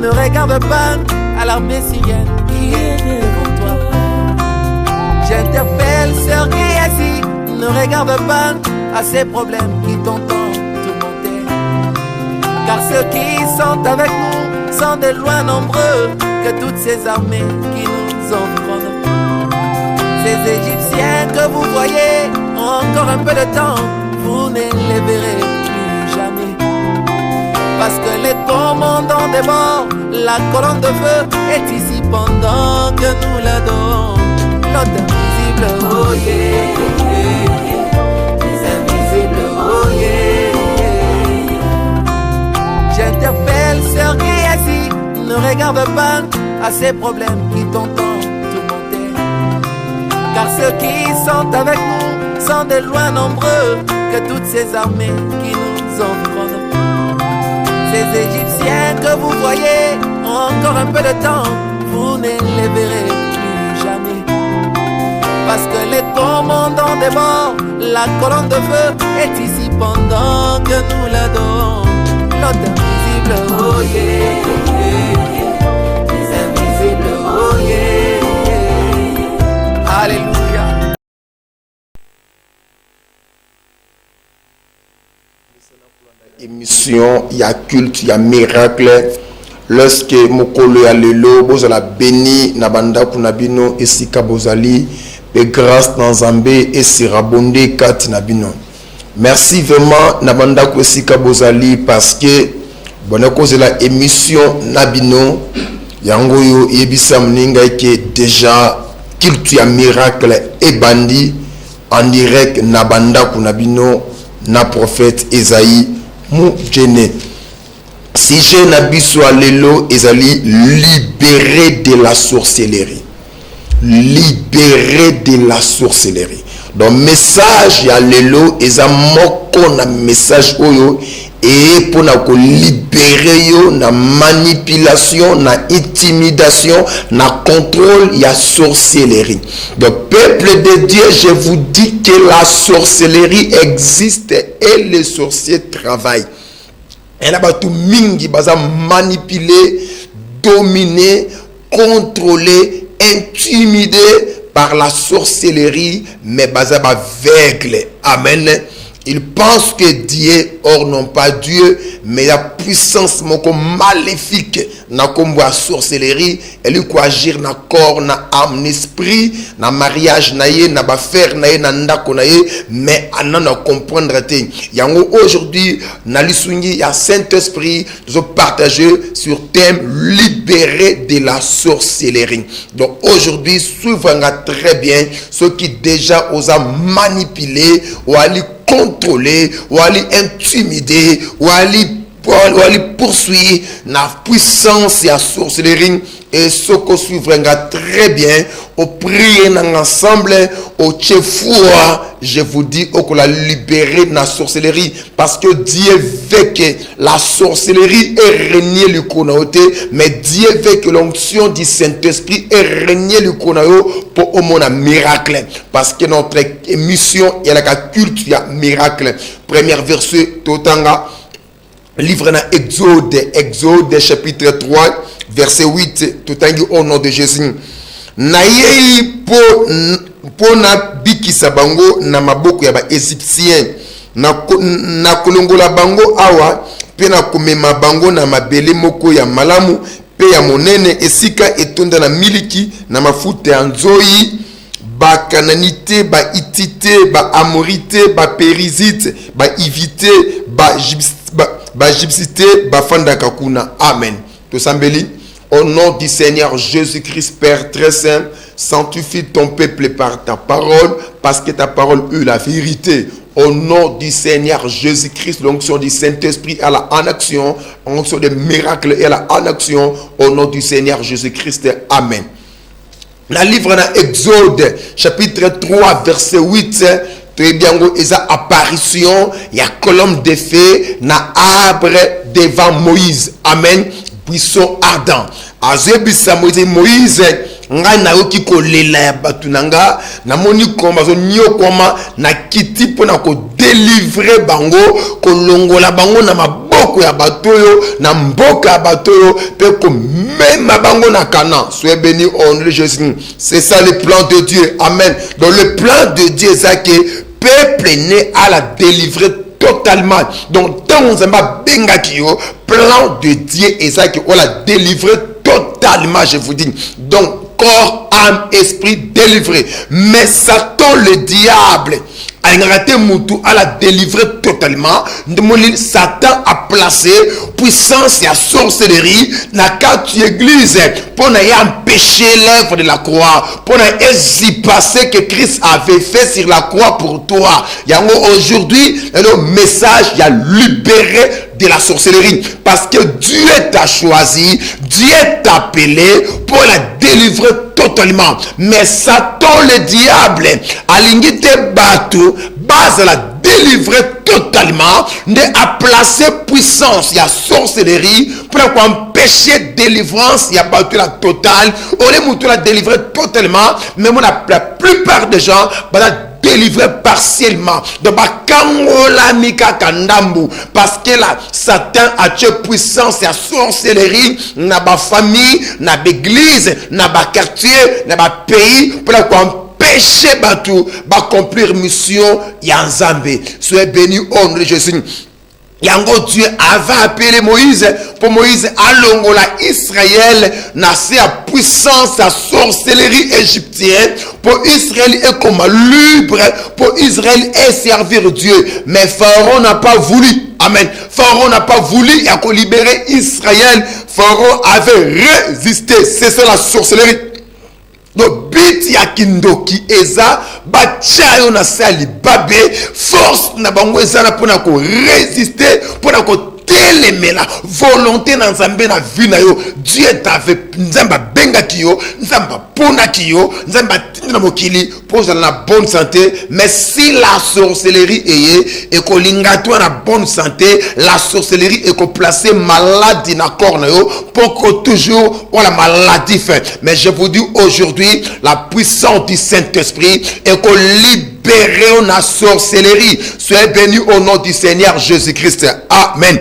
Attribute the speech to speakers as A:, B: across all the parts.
A: Ne regarde pas à l'armée syrienne qui est devant toi. J'interpelle ceux qui est assis. Ne regarde pas à ces problèmes qui t'entendent tourmenter. Car ceux qui sont avec nous sont de loin nombreux que toutes ces armées qui nous environnent. Ces Égyptiens que vous voyez ont encore un peu de temps, vous ne les verrez plus jamais. Parce que les commandants des morts, la colonne de feu est ici pendant que nous l'adorons. L'autre invisible, oh yeah, les invisibles, oh yeah. J'interpelle ceux qui est assis, ne regarde pas à ces problèmes qui t'entendent tourmenter. Car ceux qui sont avec nous sont de loin nombreux que toutes ces armées qui nous environnent. Ces Égyptiens que vous voyez ont encore un peu de temps, vous ne les verrez plus jamais. Parce que les commandants des morts, la colonne de feu est ici pendant que nous l'adorons. L'autre invisible, oh yeah, les invisibles, oh yeah. Alléluia.
B: Émission, il y a culte, il y a miracle. Lorsque Mokolo ya lelo, bozala béni, nabanda kunabino, esika bozali, et grâce dans Zambé, et sirabonde kat nabino. Merci vraiment, nabanda esika bozali, parce que, bonne cause la émission nabino, yangoyo, yebisa mninga, que déjà, culte, il y a miracle, et bandi, en direct, nabanda kunabino, na prophète Esaïe, Moudjene. Si j'ai nabiso alelo ezali libéré de la sorcellerie. Libéré de la sorcellerie. Donc message ya lelo eza moko na message oyo et pour na ko libérer yo na manipulation, na intimidation, na contrôle ya sorcellerie. Donc peuple de Dieu, je vous dis que la sorcellerie existe et les sorciers travaillent. Et là tout mingi baza manipuler, dominer, contrôler, intimider par la sorcellerie, mais baza aveugle. Amen. Ils pensent que Dieu, or non pas Dieu, mais la puissance moko maléfique na comme la sorcellerie, elle lui agir na corps, na âme, esprit, na mariage na ye, na ba faire na ye, na ndako na ye, mais anana comprendre te. Yango aujourd'hui na lisungi ya Saint-Esprit, nous partager sur thème libéré de la sorcellerie. Donc aujourd'hui, suivez-moi très bien ceux qui déjà osent manipuler ou aller contrôler, ou aller intimider, ou aller poursuivre la puissance et la sorcellerie. Et ce que suivra très bien, au prier ensemble, au chefouah, je vous dis, au la libérer de la sorcellerie, parce que Dieu veut que la sorcellerie ait régné le communauté, mais Dieu veut que l'onction du Saint-Esprit ait régné le communauté pour au monde un miracle, parce que notre émission est la culte, il y a miracle. Premier verset, Totanga, livre dans Exode chapitre 3, verset 8, Totangi au nom de Jésus. Naye po na bikisa bango na maboko ya ba Égyptien na kolongola bango awa pe na komema bango na mabele moko ya malamu pe ya monene esika etonda na miliki na mafuta ya nzoyi ba kananite ba itite ba amorite ba périzite ba ivite ba gypsite ba fandaka kuna. Amen. Tosambeli. Au nom du Seigneur Jésus-Christ, Père très saint, sanctifie ton peuple par ta parole, parce que ta parole est la vérité. Au nom du Seigneur Jésus-Christ, l'onction du Saint-Esprit est en action, l'onction des miracles est en action. Au nom du Seigneur Jésus-Christ, Amen. La livre dans Exode, chapitre 3, verset 8, très bien, il y a apparition, il y a colonne de feu, na arbre devant Moïse. Amen. Buisson ardent. Azebisa Moïse nga na yoki kolela ya batu nanga na moni komba zo nyo koma na kiti pona ko délivrer bango kolongola bango na maboko ya batoyo na mboka ya batoyo pe ko même bango na Canaan. Soyez béni au nom de Jésus. C'est ça le plan de Dieu. Amen. Donc le plan de Dieu c'est que peuple né à la délivrer totalement. Donc dans on s'emba benga kio plan de Dieu et ça que on la délivrer totalement, je vous dis. Donc corps, âme, esprit délivré. Mais Satan le diable à la délivrer totalement. Satan a placé puissance et sorcellerie dans quatre églises pour empêcher l'œuvre de la croix, pour y passer que Christ avait fait sur la croix pour toi. Aujourd'hui, le message il a libéré de la sorcellerie parce que Dieu t'a choisi, Dieu t'a appelé pour la délivrer totalement. Mais Satan le diable a l'ingité bateau base à la délivrer totalement, a placé puissance, il y a sorcellerie pour empêcher délivrance, il y a battu la totale, on est la délivrer totalement, mais la plupart des gens délivrer partiellement de bakangola mika kandambu parce que là Satan a tué puissance et sorcellerie na ba famille na l'église na ba quartier na ba pays pour empêcher batou accomplir mission ya Nzambe. Soyez béni au nom de Jésus. Yango Dieu avait appelé Moïse pour Moïse alongola Israël nasser à puissance à sorcellerie égyptienne pour Israël est comme libre pour Israël est servir Dieu. Mais Pharaon n'a pas voulu. Amen. Pharaon n'a pas voulu libérer Israël. Pharaon avait résisté. C'est ça la sorcellerie. Donc biti ya kindoki eza bachayo na sali babe force na bango eza na pona ko résister pona ko telemela volonté na Nzambe na vie na yo. Dieu t'avait Nzamba benga kiyo Nzamba pona kiyo Nzamba na mokili pour la bonne santé. Mais si la sorcellerie est kolinga toi na bonne santé, la sorcellerie est ko placer maladie na corps na yo pour que toujours on la maladie fait. Mais je vous dis aujourd'hui la puissance du Saint-Esprit est ko libérer la sorcellerie. Soyez bénis au nom du Seigneur Jésus-Christ. Amen.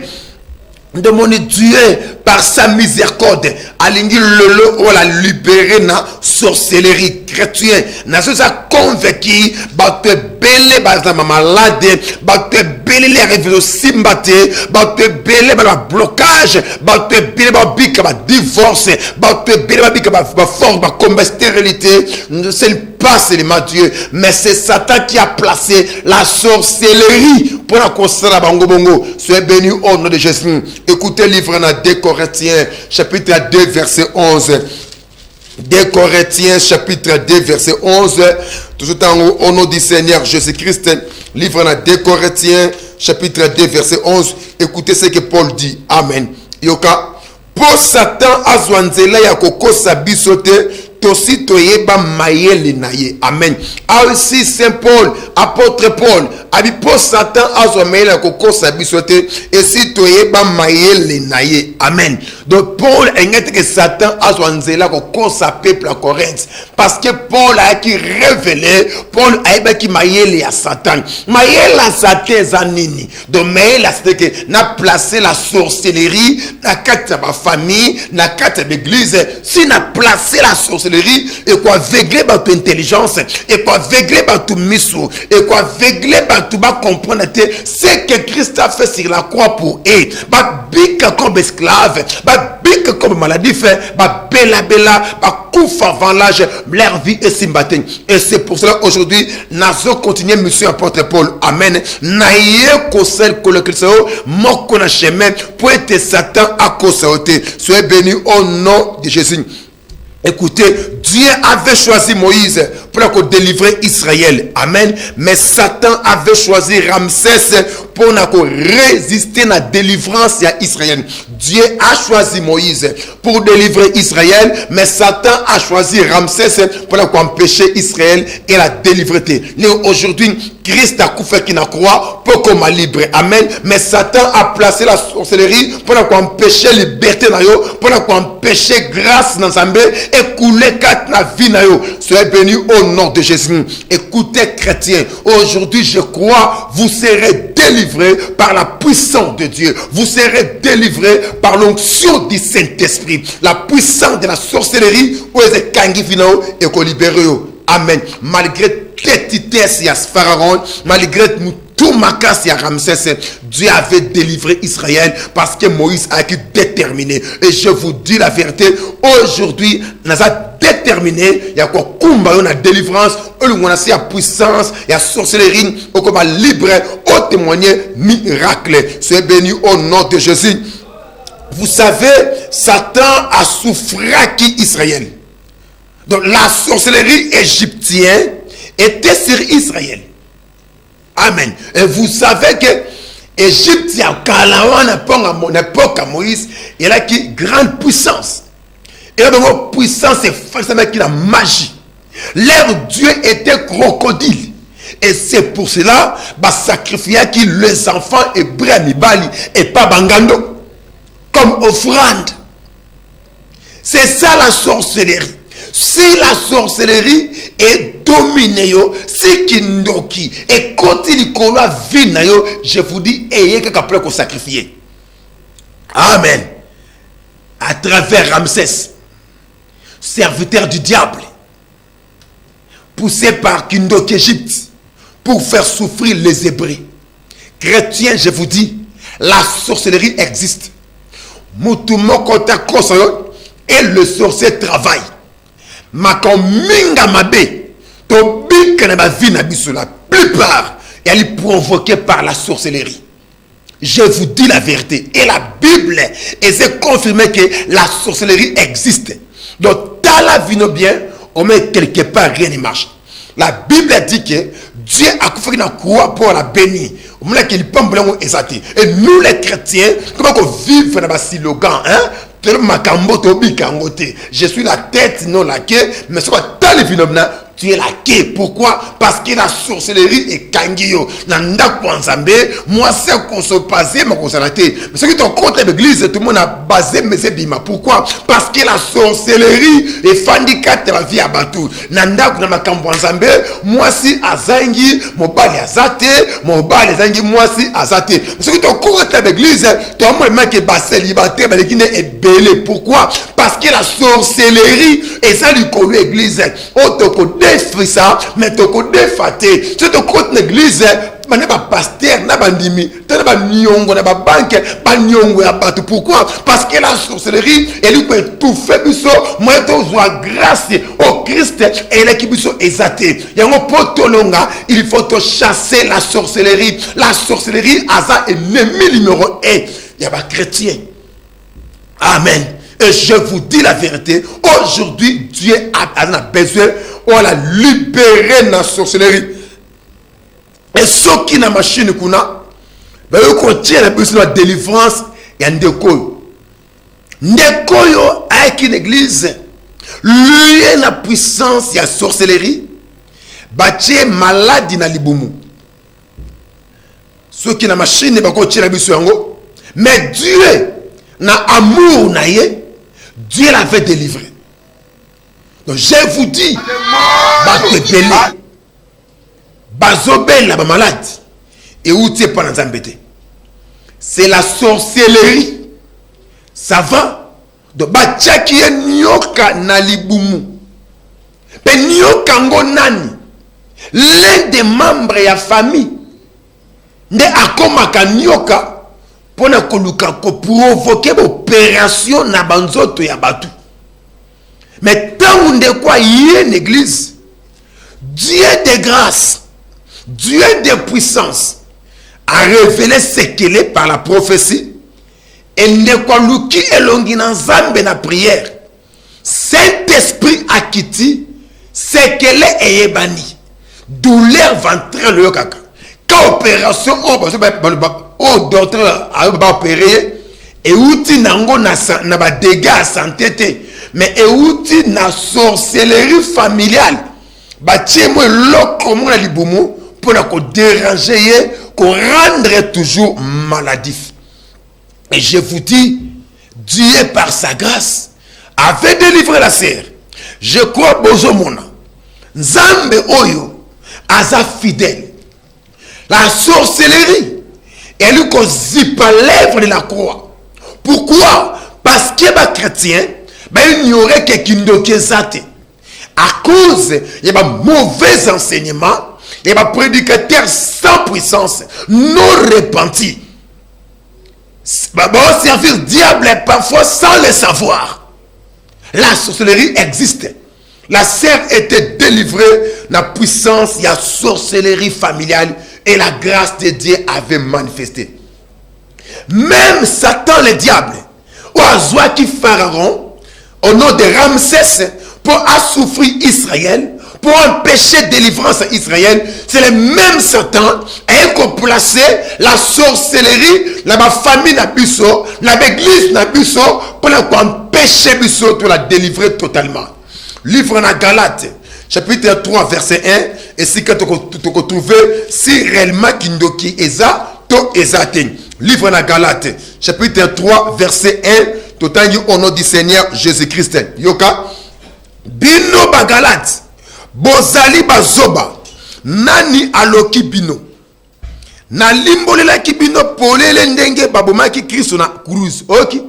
B: Demandez Dieu par sa miséricorde alingi lelo ou la libérer na sorcellerie chrétien na ça convaincu ba te belé ba za malade ba te belé les révélations simbate ba te belé ba blocage ba te belé ba bika ba divorce ba te belé ba bika ba force ba combat stérilité. C'est pas seulement Dieu mais c'est Satan qui a placé la sorcellerie pour la construire bango bongo. Soyez bénis au nom de Jésus. Écoutez le livre dans 2 Corinthiens chapitre 2 verset 11. 2 Corinthiens chapitre 2 verset 11. Tout au nom du Seigneur Jésus-Christ. Livre dans 2 Corinthiens chapitre 2 verset 11. Écoutez ce que Paul dit. Amen. Yoka. Pour Satan azwanzela ya kokosa bisote tosi toyeba mayele naye. Amen. Aussi Saint Paul, apôtre Paul, abi pour Satan azwanzela ya kokosa bisote et si toyeba mayele naye. Amen. Donc Paul engete que Satan azwanzela kokosa peuple à Corinthe parce que Paul a qui révélé Paul a qui mayele ya Satan. Mayele à Satan zanini. Donc mayele c'est que n'a placé la sorcellerie na kata ba famille na kata l'église. Si n'a placé la sorcellerie et quoi aveugler ba ton intelligence et quoi aveugler ba ton mission et quoi aveugler ba tout ba comprendre c'est que Christ a fait sur la croix pour eux. Ba bika comme esclave, ba bika comme maladie fait, ba bella ba couf avant l'âge, leur vie est simbaté. Et c'est pour cela aujourd'hui nazo continuer mission apôtre Paul. Amen. Naye ko sel ko le Christ moko na chemin pour être Satan à cause. Soyez bénis au nom de Jésus. Écoutez, Dieu avait choisi Moïse pour délivrer Israël. Amen. Mais Satan avait choisi Ramsès pour résister à la délivrance à Israël. Dieu a choisi Moïse pour délivrer Israël, mais Satan a choisi Ramsès pour empêcher Israël et la délivrer. Aujourd'hui, Christ a fait qui n'a croit pour qu'on libre. Amen. Mais Satan a placé la sorcellerie pour empêcher la liberté, pour empêcher grâce dans sa et couler quatre la vie. Soyez bénis au nom de Jésus. Écoutez, chrétiens, aujourd'hui je crois, vous serez délivrés par la puissance de Dieu. Vous serez délivrés par l'onction du Saint-Esprit. La puissance de la sorcellerie, et qu'on libère. Amen. Malgré tétitesse et Pharaon, malgré tout Makas et Ramsès, Dieu avait délivré Israël parce que Moïse a été déterminé. Et je vous dis la vérité, aujourd'hui, nous avons déterminé, il y a quoi la délivrance, on a la puissance, il y a la sorcellerie, on va libre, on témoigner miracle. Soyez bénis au nom de Jésus. Vous savez, Satan a souffert qui Israël. Donc la sorcellerie égyptienne était sur Israël. Amen. Et vous savez que Égypte, à l'époque à Moïse, il a une grande puissance. Et la puissance, c'est forcément la magie. Leur Dieu était crocodile. Et c'est pour cela qu'il sacrifiait les enfants hébreux et pas Bangando comme offrande. C'est ça la sorcellerie. Si la sorcellerie est dominée, si Kindoki et quand il vie, je vous dis, ayez quelqu'un pour sacrifier. Amen. À travers Ramsès, serviteur du diable, poussé par Kindoki Égypte pour faire souffrir les Hébreux. Chrétiens, je vous dis, la sorcellerie existe. Et le sorcier travaille. La plupart est provoquée par la sorcellerie. Je vous dis la vérité. Et la Bible est confirmée que la sorcellerie existe. Donc, dans la vie bien, on met quelque part, rien ne marche. La Bible dit que Dieu a fait une croix pour la bénir. Et nous les chrétiens, comment on vit dans le slogan, hein? Je suis la tête, non la queue, mais ce soit dans les phénomènes, tu es la queue. Pourquoi? Parce que la sorcellerie est kangio. Nanda kwanzambe, moi c'est qu'on se passe, mais qu'on s'en a été. Mais ce qui est contre l'église, tout le monde a basé, mais c'est bima. Pourquoi? Parce que la sorcellerie est fandicat de la vie à Batou. Nanda kwanzambe, moi si azangi, mon bal azate, mon bal azangi, moi si azate. Mais ce qui est contre l'église, tout le monde qui est bassé, liberté, mais qui est belé. Pourquoi? Parce que la sorcellerie est ça du colo église. Défri ça, mais tu as défaté. Si tu as l'église, tu n'as pas pasteur, tu n'as pas ndimi, tu n'as pas nyongo, tu n'as pas banque, pas nyongo à battre. Pourquoi? Parce que la sorcellerie, elle peut tout faire. Moi, tu as grâce au Christ et elle est exaltée. Il y a un potolonga, il faut te chasser la sorcellerie. La sorcellerie, Asa est l'ennemi numéro 1. Il y a pas chrétien. Amen. Et je vous dis la vérité, aujourd'hui, Dieu a besoin de la libérer de la sorcellerie. Et ceux qui n'ont pas machine, ils continuent la délivrance et un décoil. Décoil avec une église, lui a la puissance de la sorcellerie, bâtir malade dans l'iboumu. Ceux qui n'ont pas machine, ils continuent la délivrance. Mais Dieu n'a amour, Dieu l'avait délivré. Donc je vous dis, malade et où tu es pas dans embêté. C'est la sorcellerie. Ça va de qui est nyoka na libumu. Mais nyoka ngonani. L'un des membres de la famille ne akomaka nyoka pour provoquer l'opération na banzoto ya batu. Mais tant on de quoi y est une église, Dieu de grâce, Dieu de puissance a révélé ce qu'il est par la prophétie. Et ne quoi qui est longi dans zambe na prière. Saint-Esprit a quitté c'est qu'elle est ebani. Douleur ventrale le kaka. Quand opération au docteur a opéré et outil nango na ba dégâts à santé mais et outil na sorcellerie familiale ba tiemo loko mo na libumu pour la ko déranger ko rendre toujours maladif. Et je vous dis, Dieu par sa grâce avait délivré la sœur. Je crois bozomona Nzambe oyo aza fidèle. La sorcellerie, elle lui zipa lèvres de la croix. Pourquoi? Parce que les chrétiens, il n'y aurait que Kindokezate. À cause, il y a mauvais enseignements, il y a prédicateurs sans puissance, non repentis. Bon, servir diable parfois sans le savoir. La sorcellerie existe. La sœur était délivrée de la puissance, il y a sorcellerie familiale et la grâce de Dieu avait manifesté. Même Satan le diable, ou Azoua qui Pharaon, au nom de Ramsès, pour assoufrir Israël, pour empêcher délivrance à Israël, c'est le même Satan qui a placé la sorcellerie, la famille Nabusso, l'église Nabusso, pour empêcher Nabusso de la délivrer totalement. Livre en Galate, chapitre 3, verset 1, et si tu peux trouver si réellement Kindoki Eza, to Ezaten. Livre en Galate, chapitre 3, verset 1, total au nom du Seigneur Jésus-Christ. Yoka, Bino Bagalate, Bozali Bazoba, Nani Aloki Bino. Na limbolela kibino polele ndenge babomaki Kristo na cruz. Ok?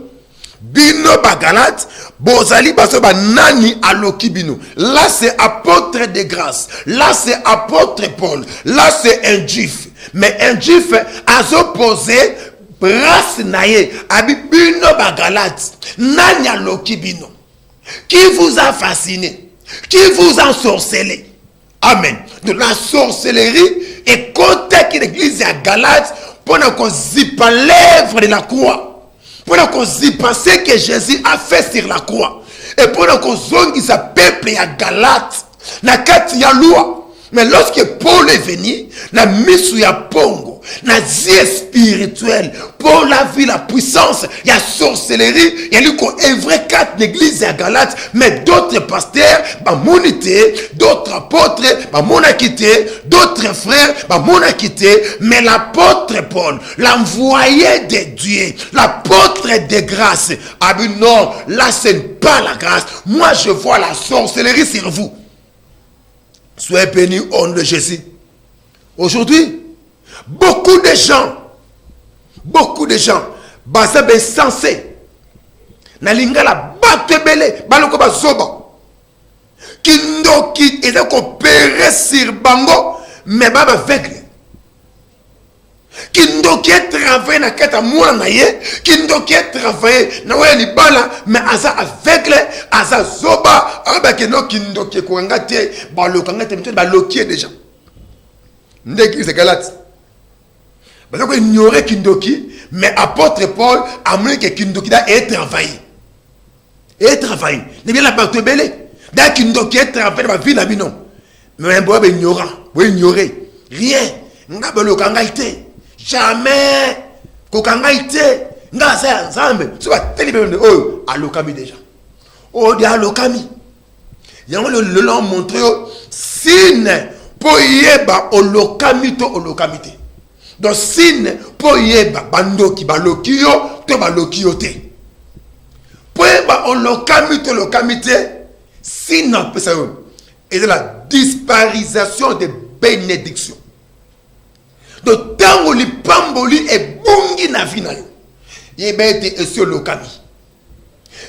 B: Bino Bagalat, Bozali Basoba Nani Aloki Bino. Là c'est apôtre de grâce. Là c'est apôtre Paul. Là c'est un juif. Mais un juif a opposé grâce naye. Abi Bino Bagalat, Nani Aloki Bino. Qui vous a fasciné? Qui vous a sorcelé? Amen. Donc la sorcellerie est contactée l'église à Galate pour qu'on zippe l'œuvre de la croix. Pour qu'on zippe ce que Jésus a fait sur la croix. Et pour qu'on zongi sa peuple à Galate. Na kati ya loi. Mais lorsque Paul est venu, na misu ya pongo, na vie spirituel, pour la vie, la puissance, il y a sorcellerie, il y a eu un vrai quatre d'église à Galate, mais d'autres pasteurs, monité, d'autres apôtres, monakité, d'autres frères, monakité, mais l'apôtre Paul, l'envoyé de Dieu, l'apôtre de grâce, a dit non, là ce n'est pas la grâce, moi je vois la sorcellerie sur vous. Soyez bénis au nom de Jésus. Aujourd'hui, beaucoup de gens, basé ben sensé, na lingala batebele, baloko bazoba, kindoki et donc opéré sur bango, mais baba aveugle. Kindoki est travaillé na kata mouna na ye, kindoki est travaillé na waya libala, mais aza aveugle, aza zoba, abaki no kindoki ko ngate, baloka ngate mtu baloki déjà. Ndeki c'est Galate. Parce que ignorer kindoki, mais apôtre Paul a montré que kindoki da est travaillé. Et travaillé. Ne bien la partout belé. Da kindoki est travaillé ma vie na bino. Mais un bois ignorant, vous ignorer rien. Nga baloka ngate. Jamais kokangaite nga sa ensemble soit télébé oh alokami déjà oh dia alokami yango le long montré signe pour yeba olokami to olokamité donc signe pour yeba bandoki balokio to balokio te pour yeba olokami to olokamité signe ça et de la disparition des bénédictions. Donc, tant que les pamboli et bungi na vie na yo, il va être sur le kami.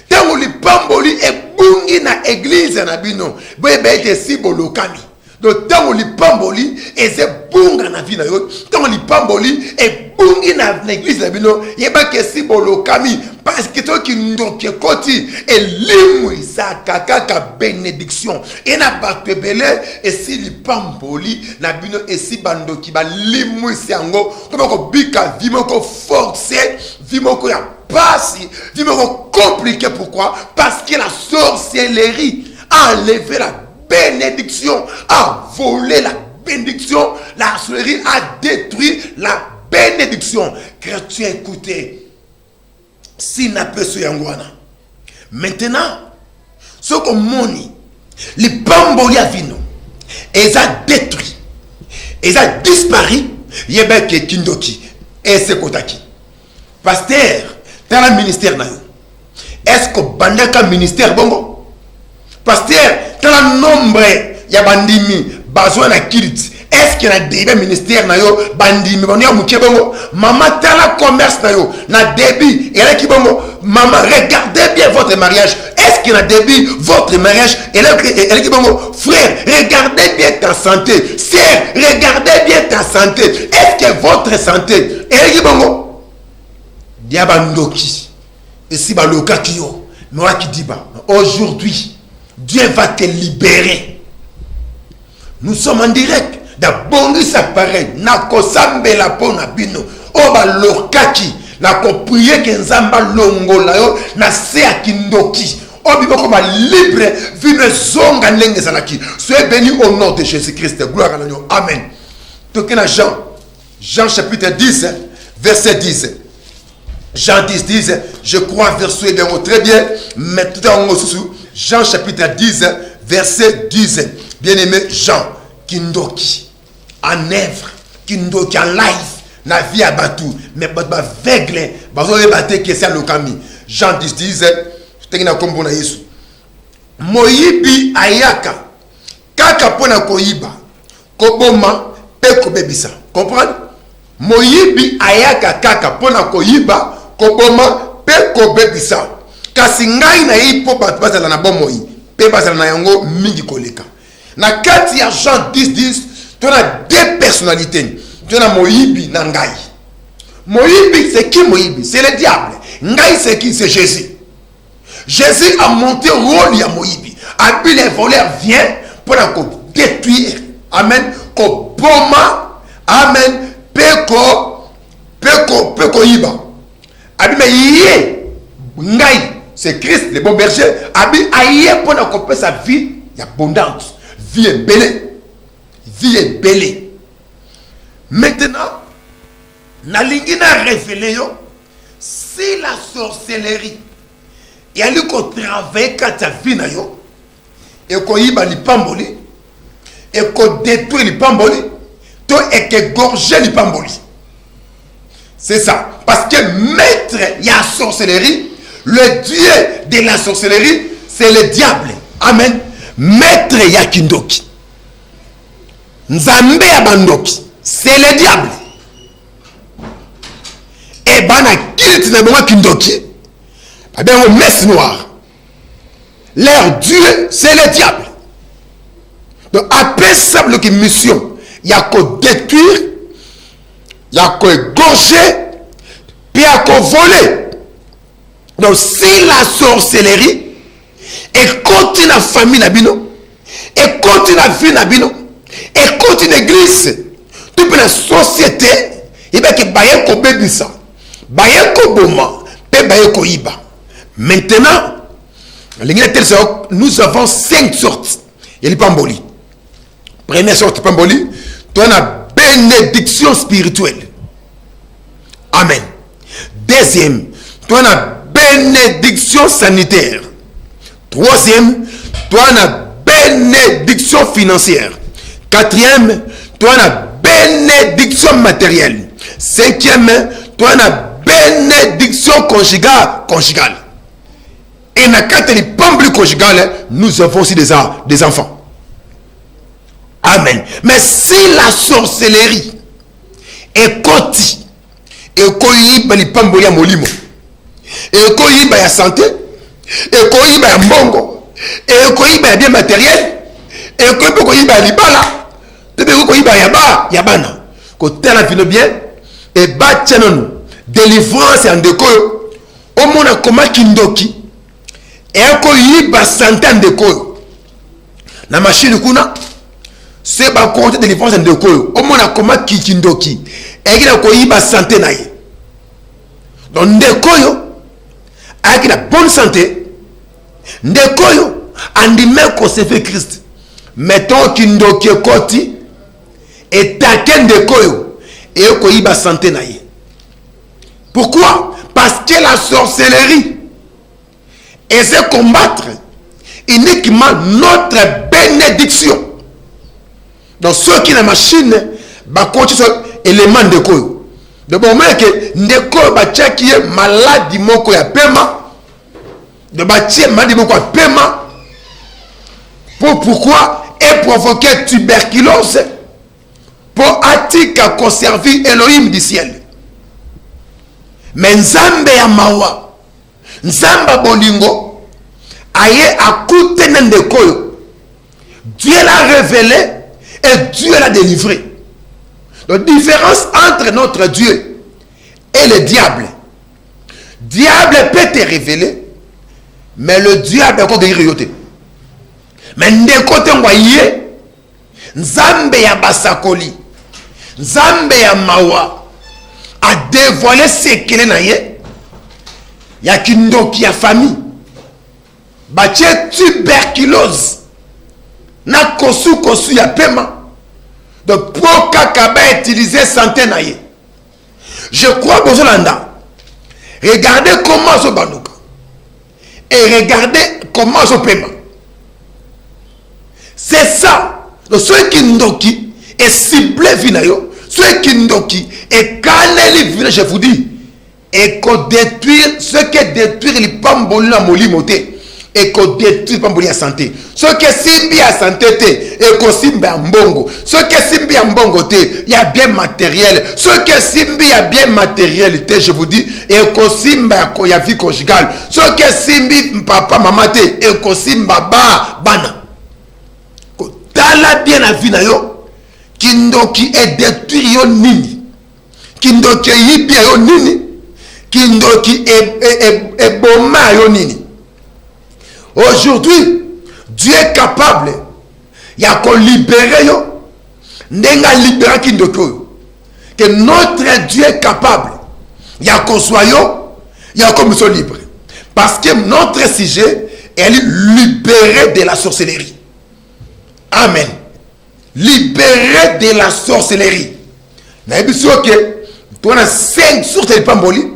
B: Tant que les pamboli et bungi na église na bino, il va être si bon le kami. Donc, tant que les pamboli et c'est bunga na vie na yo, tant que les pamboli et bungi na église na bino, il va être si bon le kami. Parce que toi qui nous koti et limui sa kaka bénédiction et na batebele et si li pamboli na bino et si bando ki ba limui siango comme ko bika vimoko forcé vimoko ya pasi vimoko compliqué. Pourquoi? Parce que la sorcellerie a enlevé la bénédiction, a volé la bénédiction. La sorcellerie a détruit la bénédiction. Chrétien, écoutez, si n'a pas ce yangwana. Maintenant, ce que moni, les bamboli à vino, ils ont détruit, ils ont disparu, yebeke kindoki, et c'est kotaki. Pasteur, dans le ministère, est-ce que bandaka ministère bongo? Pasteur, dans le nombre, il y a bandimi, besoin de kirit. Est-ce qu'il y a des ministères na yo bandimi boni amuke bongo? Maman tala commerce na yo na débit et qui bongo? Maman regardez bien votre mariage. Est-ce qu'il y a débit votre mariage et qui bongo? Frère, regardez bien ta santé. Sœur, regardez bien ta santé. Est-ce que votre santé et qui bongo? Diabandoki. Et si baloka kiyo, moi qui dit ba aujourd'hui Dieu va te libérer. Nous sommes en direct. D'abord, ça paraît. Na kosambe la pona bino. Oba lokaki. Na ko prier que nzamba longola yo. Na se akindoki. Obi boko ba libre. Vine zonga nenge salaki. Soyez bénis au nom de Jésus-Christ. Gloire à Dieu. Amen. Tokena Jean chapitre 10, verset 10. Jean 10, je crois verset bien très bien. Mais tout en haut, Jean chapitre 10, verset 10. Bien-aimé Jean. Kindoki en œuvre, Kindoki en live, na vie à batou, mais ba vegle, ba zo battre que c'est le kami. Jean 10, tekina kombo na Yesu. Moyibi ayaka, kaka pona koyiba, koboma pe kobebisa. Comprendre? Moyibi ayaka kaka pona koyiba, koboma pe kobebisa. Kasi ngai na ipo batu bazala na bomoi, pe bazala na yango mingi koleka. Na kati ya Jean 10, tu as deux personnalités. Tu as Moïbi na Ngai. Moïbi, c'est qui Moïbi? C'est le diable. Ngai, c'est qui? C'est Jésus. Jésus a monté au rôle de Moïbi. Abi les voleurs viennent pour détruire. Amen. Ko boma. Amen. Peko iba. Abi me yé. Ngai, c'est Christ, le bon berger. Abi aïe pour couper sa vie abondante. Vie est belle. Vie est belle. Maintenant, nalingi na révélé yo, si la sorcellerie et ali ko travailler quand ta vie na yo et ko yiba li pamboli et ko détruire li pamboli to et que gorger li pamboli. C'est ça. Parce que maître il y a sorcellerie, le dieu de la sorcellerie, c'est le diable. Amen. Maître ya kindoki. Nzambe ya bandoki. C'est le diable. Et bana kilt na bonga kindoki. Ben au messe noire. Leur dieu, c'est le diable. Donc après ça, le mission, il y a qu'à détruire, il y a qu'à égorger, puis il y a qu'à voler. Donc si la sorcellerie et continue la famille nabino, et continue la vie nabino, et continue l'église, toute la société, il va que baye ko bebisa, baye ko boma, pe baye ko iba. Maintenant, nous avons 5 sortes. Il y a pamboli. Première sorte pamboli, tu as la bénédiction spirituelle. Amen. Deuxième, tu as la bénédiction sanitaire. Troisième, tu as la bénédiction financière. Quatrième, tu as la bénédiction matérielle. Cinquième, tu as la bénédiction conjugale. Et dans les pambli conjugales, nous avons aussi des enfants. Amen. Mais si la sorcellerie est koti, et koyiba li pamboli ya molimo, et koyiba ya santé, et koyiba ya mbongo, et koyiba ya bien matériel, et koyiba ya libala, et koyiba ya bana, kotela vino bien, et batianon, délivrance en déco, au monde a comment kindoki, et koyiba santé en déco, na machine kuna, c'est ba compte de délivrance en déco, au monde a comment kindoki, et qui a koyiba santé naïe. Donc ndekoyo avec la bonne santé ndekoyo andi même conserver Christ mettons kindoki koti et takende koyo et koyiba santé na ye. Pourquoi? Parce que la sorcellerie et se combattre uniquement notre bénédiction. Donc ceux qui na machine ba continue sur élément de koyo. De bon moment que ndeko ba tchaki maladie moko ya paiement. De bâtir maladie moko ya paiement. Pourquoi? Et provoquer tuberculose pour attirer à conserver Elohim du ciel. Mais Nzambe ya mawa, Nzamba bolingo, aye akute nendekoyo. Dieu l'a révélé et Dieu l'a délivré. La différence entre notre Dieu et le diable. Diable peut te révéler, mais le diable est encore guéri. Mais ndeko te ngwaye, Nzambe ya basakoli, Nzambe ya mawa, a dévoilé ce qu'il est. Il y a kindoki ya famille. Bache tuberculose. Na kosu ya paiement. Donc pour kakaba utiliser santé naye. Je crois que Zolanda. Regardez comment ce bandouka. Et regardez comment ce paiement. C'est ça. Donc ceux qui ndoki est ciblé vinayo. Ceux qui ndoki et kaneli vina, je vous dis. Et qu'on détruire ce qui détruire les pamboli la molimoté. Et qu'on détruit pamboli la santé. Ce qui simbi à santé et qu'on simbi à mbongo. Ce qui simbi à mbongo il y a bien matériel. Ce qui simbi à bien matérialité, je vous dis, et qu'on simbi à vie conjugale. Ce qui simbi papa maman et qu'on simbi ba bana. Tala bien la vie na yo. Kindoki est détruit yo nini. Kindoki yibia yo nini. Kindoki est boma yo nini. Aujourd'hui, Dieu est capable. Il y a qu'on libérer yo. N'enga libérer kindoki yo. Que notre Dieu est capable. Il y a qu'on soit yo. Il y a qu'on soit libre. Parce que notre sujet est libéré de la sorcellerie. Amen. Libéré de la sorcellerie. Na ebiso ke tu as 5 sources de pamboli.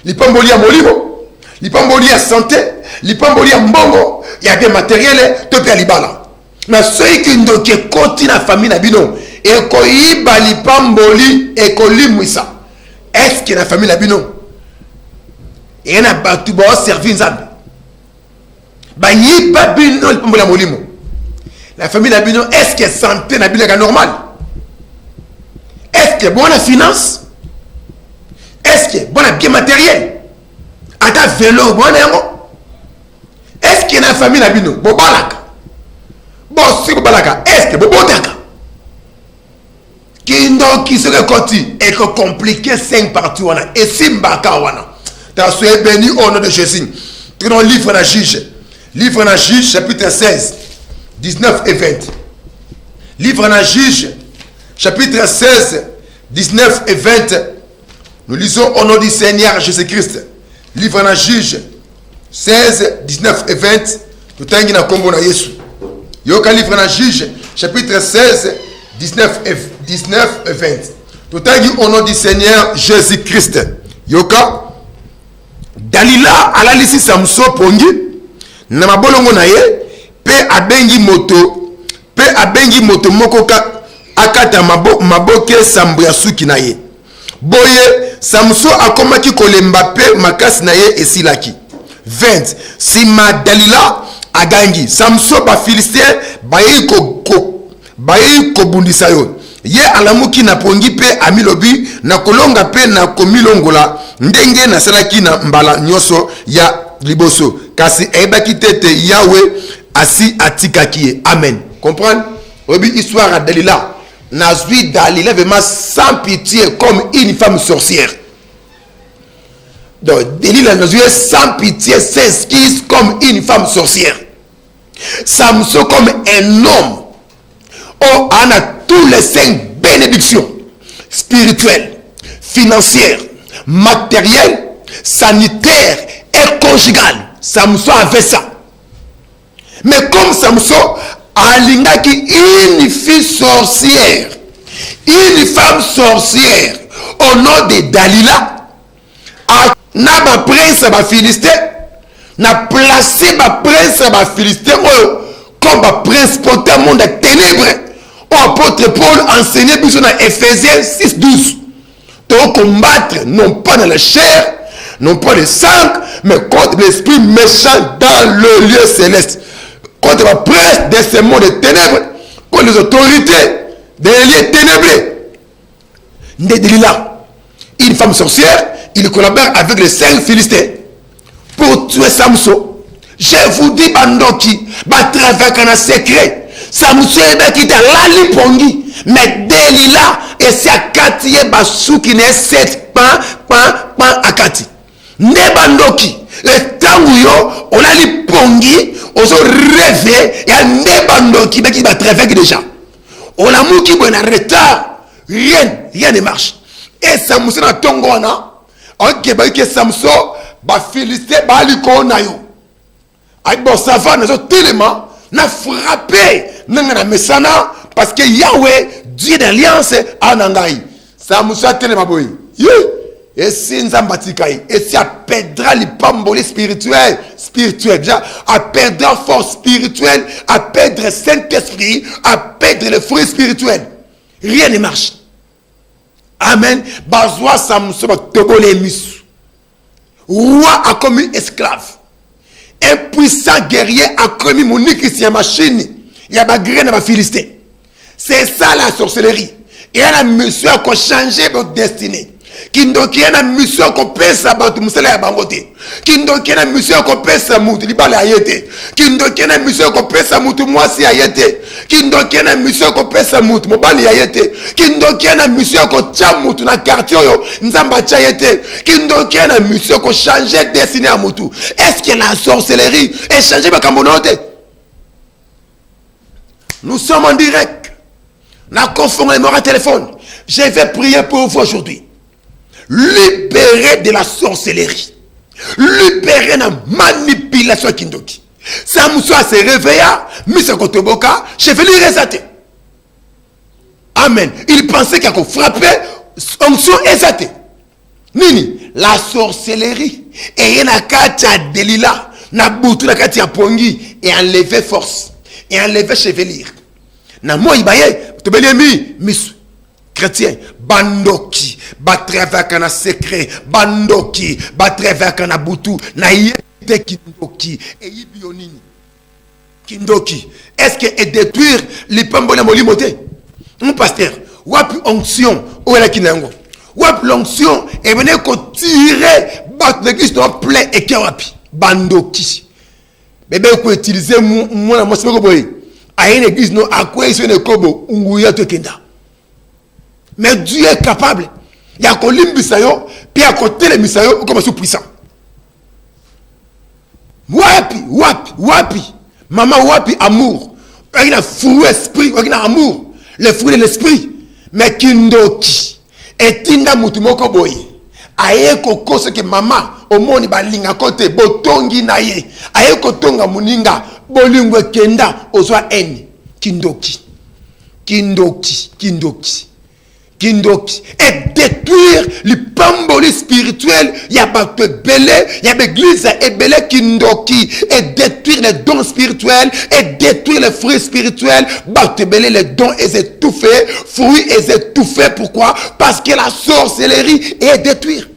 B: Les pamboli à molimo, les pamboli à santé, les pamboli à mbongo, il y a des matériels te père libala. Mais ceux qui n'ont que continue la famille na bino et ko yiba li pamboli et ko limwisa. Est-ce que la famille na bino et na batu ba servir nzambe. Ba yiba bino li pamboli à molimo. La famille Nabino, est-ce que santé Nabino est normal? Est-ce que bon la finance? Est-ce que bon la bien matériel? À ta vélo, bon est-ce que la famille Nabino, bon balaka? Bon si bon balaka, est-ce que bon botaka? Qui serait conti et que compliqué 5 parties wana et simbaka wana. T'as soyez béni au nom de Jésus. Dans le livre de Juge, chapitre 16. 19 et 20. Livre en Juge, chapitre 16, 19 et 20. Nous lisons au nom du Seigneur Jésus-Christ. Livre en Juge, 16, 19 et 20. Nous t'enguons na kombo na Yesu. Yoka livre en Juge, chapitre 16, 19 et 20. Nous t'enguons au nom du Seigneur Jésus-Christ. Yoka, Dalila ala lisi Samson pongi, na mabolongo na ye, pe abengi moto moko akata maboke sambo ya suki na ye. Boye Samson akomaki kolemba pe makasi na ye esilaki. 20. Sima Dalila agangi Samson ba Philistin bayi kobundisa yo. Ye alamuki na pongi pe amilobi na kolonga pe na komilongola ndenge na salaki na mbala nyoso ya liboso. Kasi ebaki tete Yahweh asi atikaki. Amen. Comprendre? Obi histoire à Dalila. Nazui Dalila vraiment sans pitié comme une femme sorcière. Donc Dalila Nazui sans pitié s'esquisse comme une femme sorcière. Samson comme un homme. Oh, on a tous les 5 bénédictions spirituelles, financières, matérielles, sanitaires et conjugales. Samson avait ça. Mais comme Samson alingaki une fille sorcière, une femme sorcière au nom de Dalila. Na ba prince ba Philistin, na placé ba prince ba Philistin comme ba prince porté monde de ténèbres. Apôtre Paul enseignait dans Ephésiens 6:12. De combattre non pas dans la chair, non pas le sang, mais contre l'esprit méchant dans le lieu céleste. Contre la prince de ce monde de ténèbres, contre les autorités des lieux ténébreux. Dalila, une femme sorcière, il collabore avec les 5 Philistins pour tuer Samson. Je vous dis, Bandoki, travailler en secret. Samson est qui dans la lipongi, mais Dalila et c'est à Katiye Basuki ne 7 pan akati. Ne Bandoki, le temps où yo, on a lipongi, on se rêve, et à ne Bandoki, mais qui va travailler déjà. On a mou qui est en retard, rien ne marche. Et Samson a tongona, ok, bah que Samson, bah Philistin, bah l'icône yo. Avec bon savant, nous avons tellement, n'a frappé, n'a mesana, parce que Yahweh, Dieu d'alliance, en angaï. Samson a tellement boy. Et si nous avons bâti, et si a perdra les pambolés spirituels, déjà, a perdra force spirituelle, a perdre le Saint-Esprit, a perdre le fruit spirituel. Rien ne marche. Amen. Bazoua Samson va toboler mis. Roi a commis esclave. Un puissant guerrier a commis mon Christian machine. Il y a ma graine à ma Philistin. C'est ça la sorcellerie. Et elle a monsieur qui a changé votre destinée. Kindoki a mission qu'on pèse à battre musala ya bangote. Kindoki a mission qu'on pèse à mutu libala ayete. Kindoki a mission qu'on pèse à mutu mwasi ayete. Kindoki a mission qu'on pèse à mutu mobali ayete. Kindoki a mission qu'on tcha mutu na quartier yo nzamba tcha ayete. Kindoki a mission qu'on changer destinée à mutu. Est-ce que la sorcellerie est changée par kambonote? Nous sommes en direct. La conférence est mort téléphone. Je vais prier pour vous aujourd'hui. Libéré de la sorcellerie, libéré de la manipulation kindoki. Samson se réveilla, mis sa kotoboka, chevelu résaté. Amen. Il pensait qu'il a frappé, onction exaté. Nini, la sorcellerie. Et il y a katia Dalila, na boutou na katia pongi, et enlevé force, et enlevé chevelure. Na moi ibaye, te belémi, mis chrétien, bandoki, batrever kana secret, bandoki, batrever kana butu, na yete kindoki, et yibionini. Kindoki, est-ce que est détruire les pambona molimote? Mon pasteur, wap onction, ou est la kinango? Wap l'onction, et venez qu'on tirer, bat l'église dans plein et kawapi, bandoki. Bébé, vous utiliser moi, moi, c'est boy. À une église, non, à quoi ils sont les kobo, unguya to kenda. Mais Dieu est capable. Il y a qu'on l'imbisayo, puis à côté les misayo, comme c'est puissant. Wapi. Maman wapi amour. Il y a fruit esprit, il y a amour. Le fruit de l'esprit. Mais kindoki. Et tinda mutumoko boy. Aye koko ce que maman, au monde ba linga côté, botongi na ye. Aye kotonga muninga, bolingwe kenda, ozwa eni. Kindoki. Et détruire les pambolis spirituels, il y a des belé, il y a des églises et belé kindoki, et détruire les dons spirituels, et détruire les fruits spirituels, battre belé les dons et étouffer, fruits et étouffer. Pourquoi? Parce que la sorcellerie est détruire.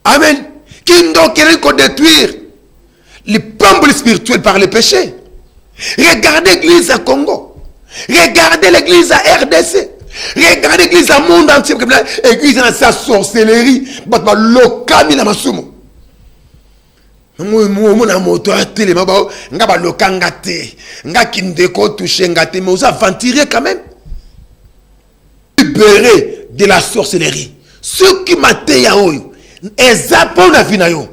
B: Amen. Kindoki est détruire les pambolis spirituels par le péché. Regardez l'église à Congo. Regardez l'église à RDC. Regardez l'église à monde entier. L'église à sa sorcellerie. Batma lokami na masumo. Mona moto a télé mabao. Nga ba lokanga te. Nga kindeko touché ngate. Mais vous aventurez quand même. Libéré de la sorcellerie. Ce qui m'a té yaoyo. Ezapon na vinayo.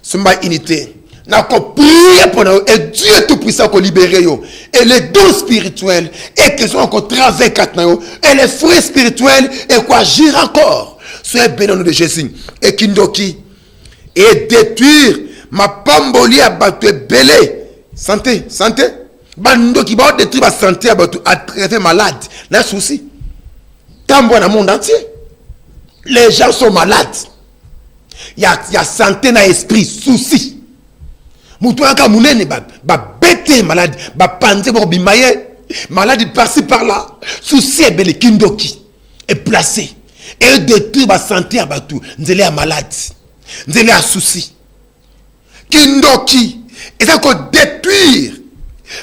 B: Sumba unité. N'a qu'à prier pour nous. Et Dieu est tout puissant qu'on libère yo. Et les dons spirituels. Et qu'ils sont encore travaillés yo. Et les fruits spirituels. Et quoi agir encore. Soyez bénis au nom de Jésus. Et kindoki. Et détruire ma pamboli à battre belé. Santé. Bando qui va détruire la santé à travers malade. N'a souci. Tant bon dans le monde entier. Les gens sont malades. Il y a santé dans l'esprit, souci. Moutoua ka mounene ba bête malade, ba panze ba bimaye, malade par-ci par-là. Souci est bel kindoki est placé et détruire ba santé à batou. Nzele a malade. Nzele a souci. Kindoki et ça qu'on détruire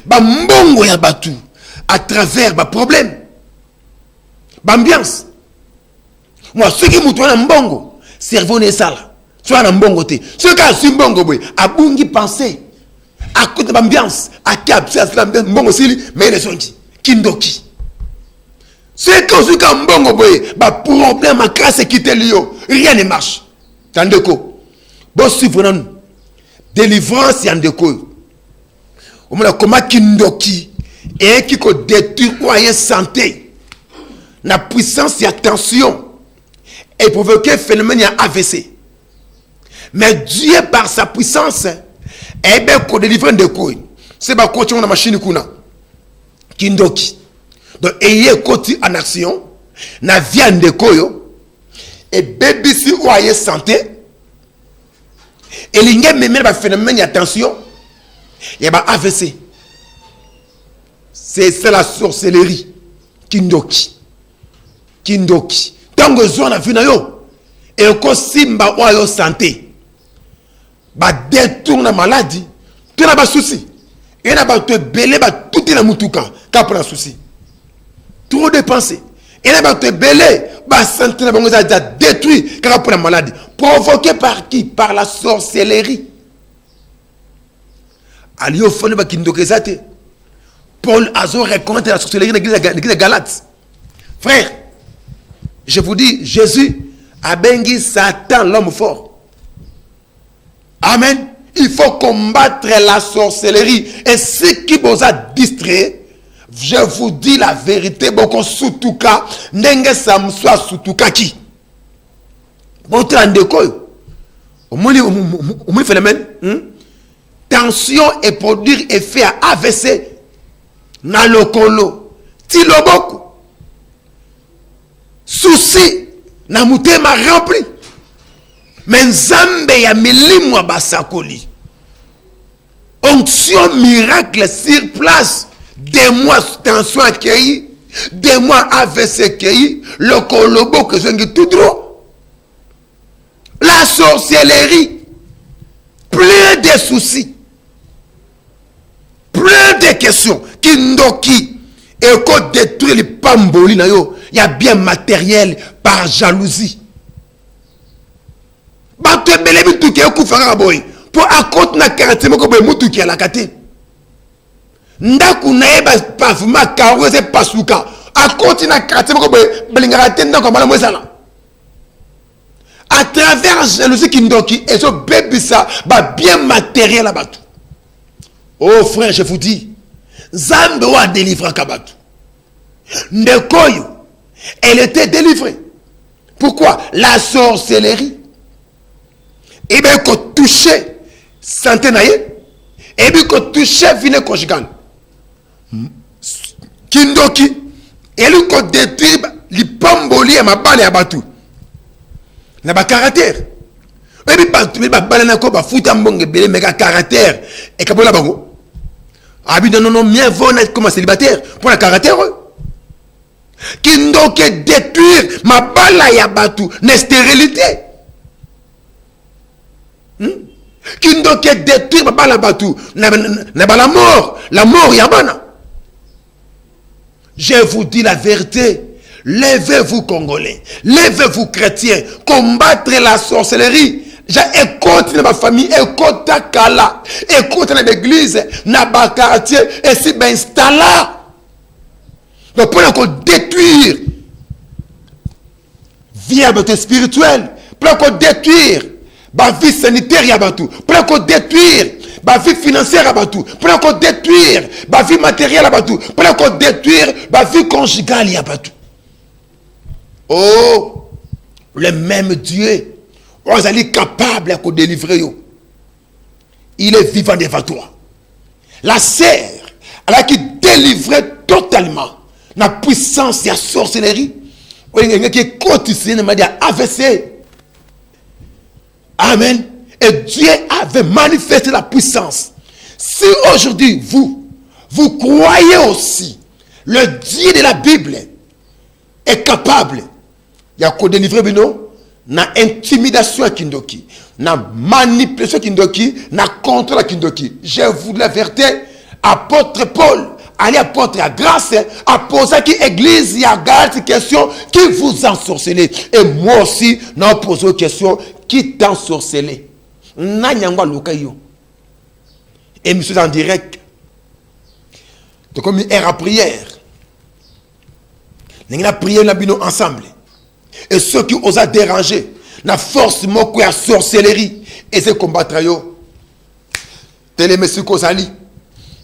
B: ba mbongo ya batou à travers ba problème. Ba ambiance. Moi ceux qui moutoua na mbongo, cerveau ne sala. Soit na mbongo te. Ceux qui a su mbongo boy, abungi penser. À côté de l'ambiance, à qui a l'ambiance mbongo sili, mais les sont qui kindoki. Ceux qui ont su qu'un mbongo boy, ba problème à crasse quitter l'io, rien ne marche. Tandeko. Bon suivre non. Délivrance yandeko. On me comment kindoki et qui ko détruit moyen santé. La puissance et attention et provoquer phénomène ya AVC. Mais Dieu par sa puissance eh bien qu'on délivre de quoi c'est pas continuer la machine kuna kindoki donc ayez côté en action na viande de koyo et bébé si ou ayez santé et l'ingé même ba phénomène attention et ba AVC c'est la sorcellerie kindoki tango zo na vina yo et ko simba ou ayez santé ba détourne la maladie, tu n'as pas souci. Et n'a pas te belé ba tout est la mutuka, ka pour un souci. Trop dépensé. Et n'a pas te belé ba santé na bango za détruit ka pour la maladie. Provoqué par qui? Par la sorcellerie. Alio fone ba kindokezate. Paul Azo reconnaît la sorcellerie de l'église de Galates. Frère, je vous dis, Jésus a bengi Satan l'homme fort. Amen. Il faut combattre la sorcellerie. Et ce qui vous a distrait, je vous dis la vérité, beaucoup sutuka, nenge samswa sutuka qui. Votre andeko, au moins phénomène, tension et produire effet à AVC, na lokolo, tiloboku, souci, na mutema rempli. Mais Nzambe ya milimwa basakoli. Onction miracle sur place. Des mois tension accueilli. Des mois AVC accueilli. Le colobo que je tout droit. La sorcellerie. Plein de soucis. Plein de questions. Kindoki. Et qu'on détruit les pamboli na yo. Il y a bien matériel par jalousie. Bato belé bituki ekufaka boy pour akot na quartier moko boy mutuki ala kate ndaku na eba pavuma karoze pasuka akoti na quartier moko boy belingara tenda ko mala mwesala à travers jalousie kindoki et so bebisa ba bien matériel à bato. Oh frère, je vous dis, Zambe wa délivrer kabatu. Ndekoyo, elle était délivrée. Pourquoi? La sorcellerie. Et bien, qu'on touchait santé naïe, et bien qu'on touchait vine conjugale. Kindoki, et lui qu'on détruit les pamboli et ma balle et abatou. N'a pas caractère. Et puis, bah, balle n'a pas foutu un bon belé, mais caractère. Et qu'à la bango. Ah, bien, non, mieux vaut naître comme un célibataire pour le caractère. Kindoki détruire ma balle et abatou, n'est stérilité. Qui donc détruire la batou n'a pas la mort yabana. Je vous dis la vérité, levez-vous Congolais, levez-vous chrétiens, combattre la sorcellerie. Écoute ma famille, écoute ta kala, écoute l'église, n'a pas quartier et si ben installa. Donc pour qu'on détruire viabilité spirituelle, pour qu'on détruire la vie sanitaire yabatou, pour qu'on détruire la vie financière yabatou, pour qu'on détruire la vie matérielle yabatou, pour qu'on détruire la vie conjugale yabatou. Oh, le même Dieu, on est capable de délivrer. Il est vivant devant toi. La sœur, elle a qui délivré totalement la puissance de la sorcellerie. Qui est quotidien de AVC. Amen. Et Dieu avait manifesté la puissance. Si aujourd'hui vous croyez aussi, le Dieu de la Bible est capable, il y a qu'à délivrer na intimidation à Kindoki, na manipulation à Kindoki, na contrôle à Kindoki. Je vous la vérité, apôtre Paul, allez apôtre à grâce, à poser qui église, il y a garde question qui vous ensorcelez. Et moi aussi, n'a posé une question qui t'ensorcelez. N'a nyangwa lokayo. Émission en direct. Donc comme une ère à prière. Nous avons prié ensemble. Et ceux qui osent déranger, na forcément qu'il y a sorcellerie. Et c'est combattre yo. Télémé ce qu'on s'allie.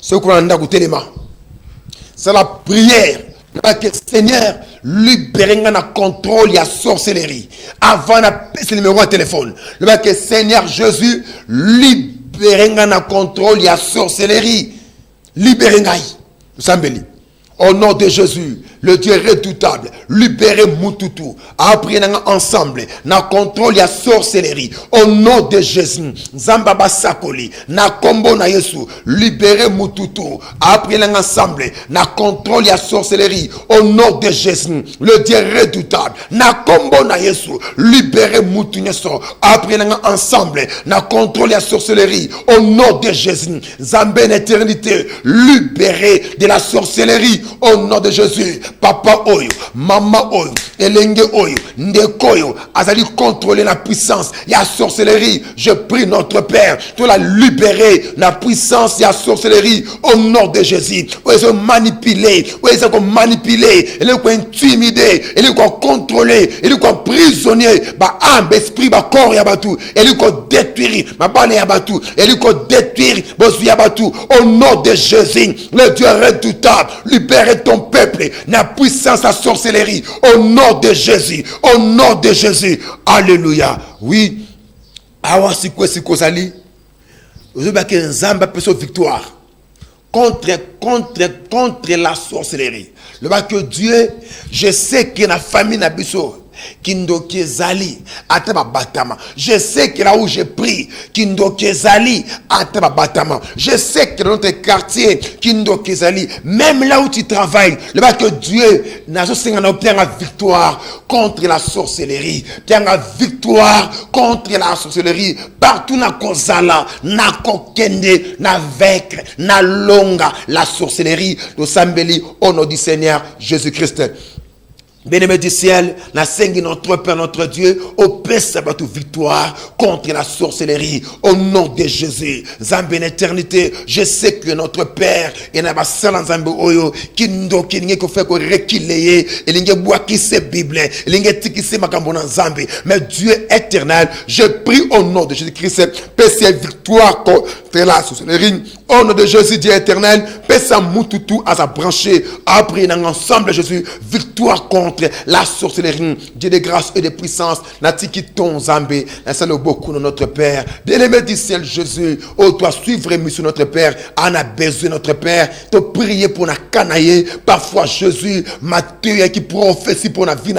B: Ce qu'on a téléma. C'est la prière. Que Seigneur, libère na contrôle, il y a sorcellerie. Avant de passer le numéro de téléphone. Que Seigneur Jésus, libère na contrôle, il y a sorcellerie. Libérez nous sommes au nom de Jésus, le Dieu redoutable, libérez Mututu, apprenez ensemble, na contrôle ya sorcellerie, au nom de Jésus, Zambaba Sakoli, na combo na Yesu, libérez Mututu, apprenez ensemble, na contrôle ya sorcellerie, au nom de Jésus, le Dieu redoutable, na combo na Yesu, libérez Mutunyeso, apprenez ensemble, na contrôle ya sorcellerie, au nom de Jésus, Zambé éternité, libérez de la sorcellerie, au nom de Jésus, papa oyo, maman oyo, elenge oyo, ndekoyo, azali contrôler la puissance, il y a sorcellerie. Je prie notre Père, tu la libérer, la puissance, il y a sorcellerie, au nom de Jésus. Où ils ont manipulé, où ils ont manipulé, ils ont intimidé, ils ont contrôlé, ils ont prisonnier, bah âme, esprit, bah corps, yabatu, ils ont détruire, ma banne yabatu, ils ont détruire, bosu yabatu, au nom de Jésus, le Dieu redoutable, libère ton peuple, la puissance à sorcellerie, au nom de Jésus, au nom de Jésus, alléluia. Oui, awa sikwe sikozali, ozoba ke nzamba peso victoire contre la sorcellerie. Le bas que Dieu, je sais que la famille n'a biso Kindo Kezali ataba batama. Je sais que là où je prie, Kindo Kezali ataba batama. Je sais que dans notre quartier, Kindo Kezali, même là où tu travailles, le bas que Dieu n'a pas obtenu la victoire contre la sorcellerie. Tient la victoire contre la sorcellerie. Partout na kozala, na kokende, na vaincre, na longa la sorcellerie. Nous sambeli au nom du Seigneur Jésus-Christ. Bien-aimé du ciel, la Seigneur notre Père, notre Dieu, au Père Sabbatou victoire contre la sorcellerie, au nom de Jésus. Zambé en éternité, je sais que notre Père, il n'a pas ça dans Zambé Oyo, qui n'a pas fait qu'on reculer, il n'a pas qui c'est Bible, il n'a pas qui c'est Makambo dans Zambé. Mais Dieu éternel, je prie au nom de Jésus-Christ, Père, c'est victoire contre la sorcellerie. Au nom de Jésus, Dieu éternel, Père, ça moutou à sa branchée, après dans ensemble Jésus, victoire contre la sorcellerie, Dieu de grâce et de puissance, Natiki ton Zambé, installe beaucoup dans notre Père. Bien-aimé du ciel, Jésus, oh, toi, suivre mission notre Père, en a besoin notre Père, te prier pour la canaille, parfois Jésus, Matthieu qui prophétie pour la vie,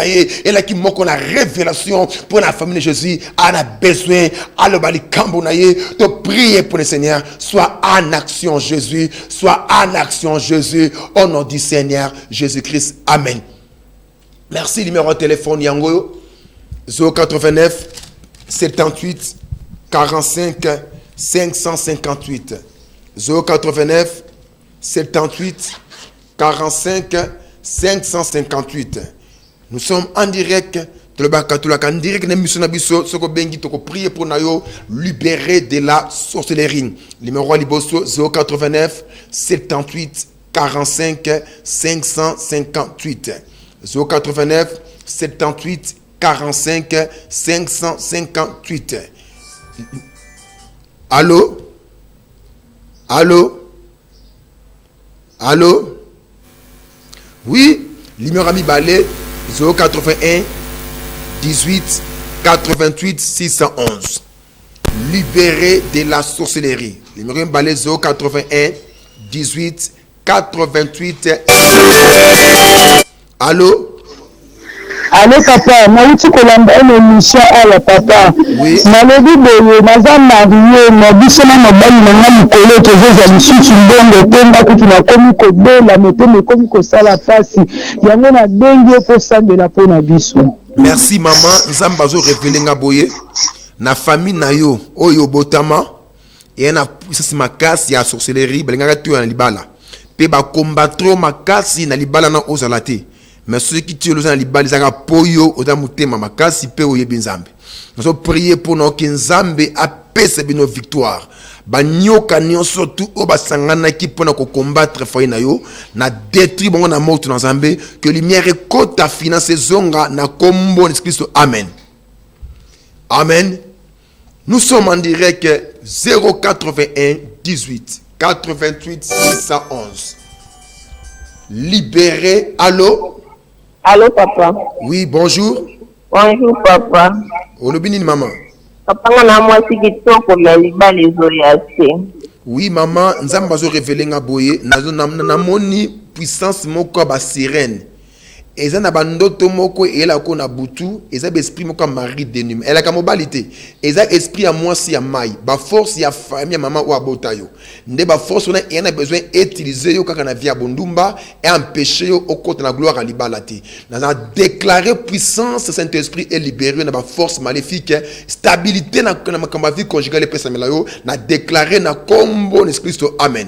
B: et là qui manque la révélation pour la famille de Jésus, en a besoin, à le bali cambonaye, te prier pour le Seigneur, soit en action Jésus, soit en action Jésus, au nom du Seigneur Jésus-Christ. Amen. Merci, numéro de téléphone Yango 089 78 45 558 089 78 45 558. Nous sommes en direct de en direct de l'émission Nabiso, ce que Bengi toko prier pour nayo libérer de la sorcellerie. Numéro Liboso 089 78 45 558. 089 78 45 558. Allô? Allô? Allô? Oui, numéro ami balai 081 18 88 611. Libéré de la sorcellerie. Numéro balai 081 18 88. Allô?
C: Allô papa, nauti kolanda une émission à papa.
B: Oui.
C: Nalobi boye naza marié na biso na mobali na nga mikolo tozoza lisusu mbongo te ndako nakomi kobela motema ekomi kosala pasi yango na bengi ekosambela mpo na biso.
B: Merci maman, nzambe azo révéler nga boye na famille na yo oyo botama et na puissance makasi ya sorcellerie balingaka to na libala pe ba combattre makasi na libala na ozalate. Mais ceux qui tuent les gens libala zaka poyo oza mutema makasi pe oyebi nzambe. Nous allons prier pour nous que nzambe apese bino victoire. Banyoka nyonso tu o basangana ki pona ko combattre foye na yo na détruire bongo na mort na nzambe que lumière ekota finance zonga na kombo de Christ. Amen. Amen. Nous sommes en direct 081 18 88 611. Libéré. Allô?
D: Allô, papa.
B: Oui, bonjour.
D: Bonjour, papa.
B: Olobini maman.
D: Papa, na moi si kitoko na liba les oyase.
B: Oui, maman, nzamba zo révéler nga boye, na moni puissance moko ba sirène. Eza na bandoto moko ela ko na butu, eza be esprit moko mari denum. Ela ka mobilité. Eza esprit à moi si ya mai, ba force ya famille maman ou abota yo. Nde ba force on a besoin utiliser yo kaka na via bondumba et empêcher yo au côté na gloire à libalate. Na déclarer puissance Saint-Esprit est libéré na ba force maléfique, stabilité na makamba vie conjugale pesa melayo, na déclarer na combo l'esprit Christ. Amen.